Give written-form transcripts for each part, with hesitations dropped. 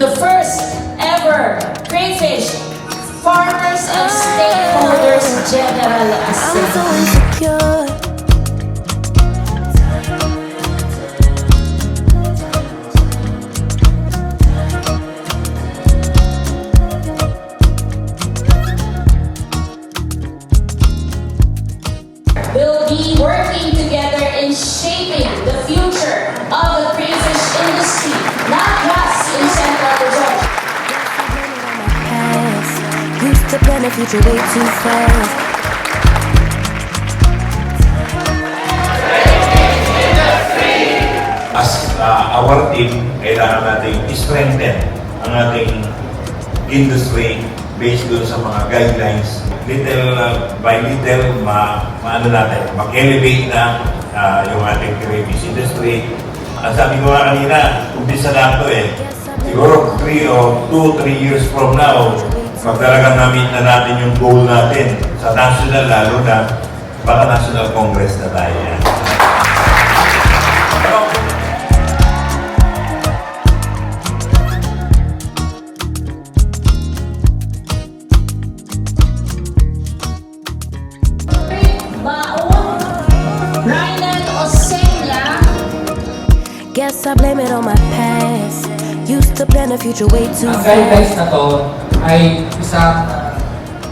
The first ever crayfish farmers and stakeholders general I'm so assembly. insecure. Will be working together in shaping the future of the crayfish industry, not just in Central Luzon. Past. Used to plan the future way too fast. As our team, kailangan natin strengthen ang ating industry based doon sa mga guidelines. Little by little, mag-elevate na yung ating crayfish industry. Ang sabi ko nga kanina, umpisa lang ito siguro 2-3 years from now, magdalagang na-meet na natin yung goal natin sa national, lalo na baka National Congress na tayo yan. Ryan Osengla. Guess I blame it on my past. Used to plan the future way too Ang guidelines fast. na to ay isang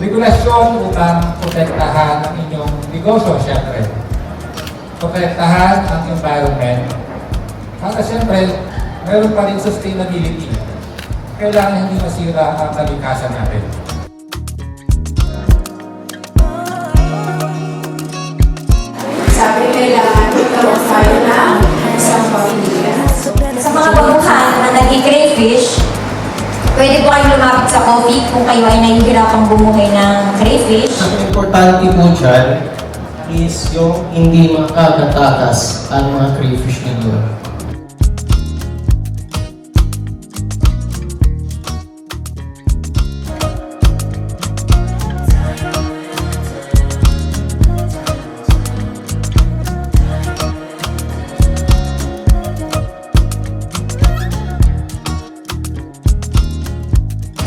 regulasyon upang protektahan ang inyong negosyo, syempre. Protektahan ang environment. At syempre, meron pa rin sustainability. Kailangan hindi masira ang kalikasan natin. Sabi kailangan magkaroon tayo ng isang pamilya. Sa mga baguhan na nag-crayfish, pwede po kayong lumapit sa coffee kung kayo ay nahihirapang bumuhay ng crayfish. Ang importante po dyan is yung hindi makakatakas ang mga crayfish ninyo.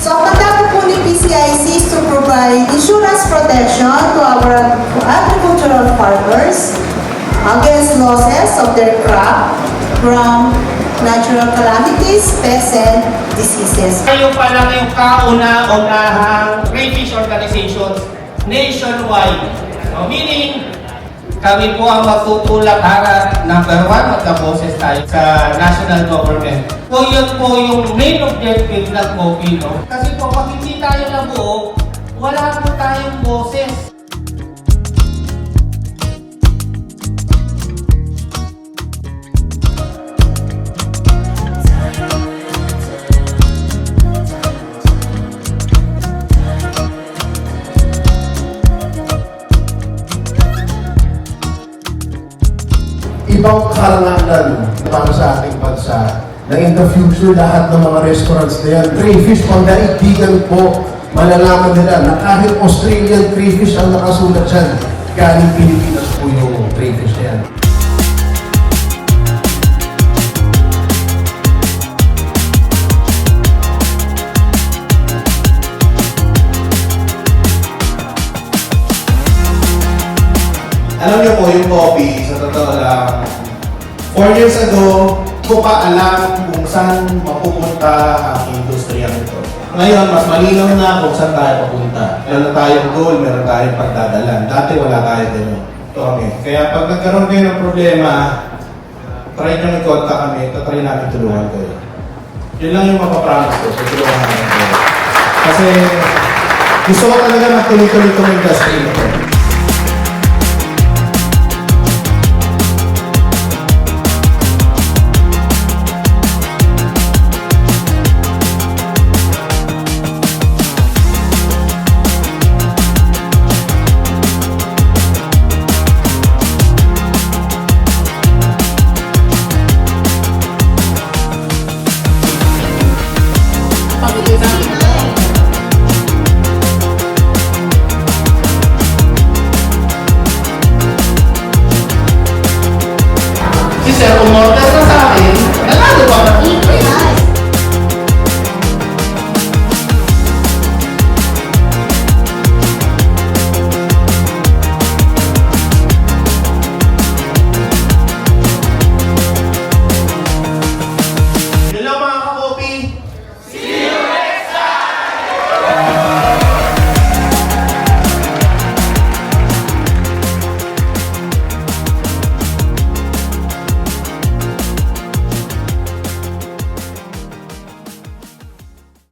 So, ang mandato po ni PCIC is to provide insurance protection to our agricultural farmers against losses of their crop from natural calamities, pests, and diseases. Kayo pa lang yung kauna-unahang crayfish organizations nationwide. Meaning, kami po ang magtutulak para number one, magkaboses tayo sa national government. So yun po yung main objective ng COFI, no? Kasi po pag hindi tayo nabuo, wala po tayong boses. Ibang karangalan para sa ating bansa na in the future lahat ng mga restaurants na yan, crayfish, pangdaigdigan po, malalaman nila na kahit Australian crayfish ang nakasulat dyan, galing Pilipinas po yung crayfish na yan. Alam niyo po yung coffee, sa totoo lang, 4 years ago, ko pa alam kung saan mapupunta ang industriya nito. Ngayon, mas malinaw na kung saan tayo papunta. Meron na tayong goal, meron tayong pagdadalan. Dati wala tayo din. Kaya pag nagkaroon kayo ng problema, try nyo mag-contact kami, try namin tulungan kayo. Yun lang yung mapapromise ko, tutulungan namin kayo. Kasi gusto ko talaga na tuloy-tuloy itong industry nito. Pag-ibig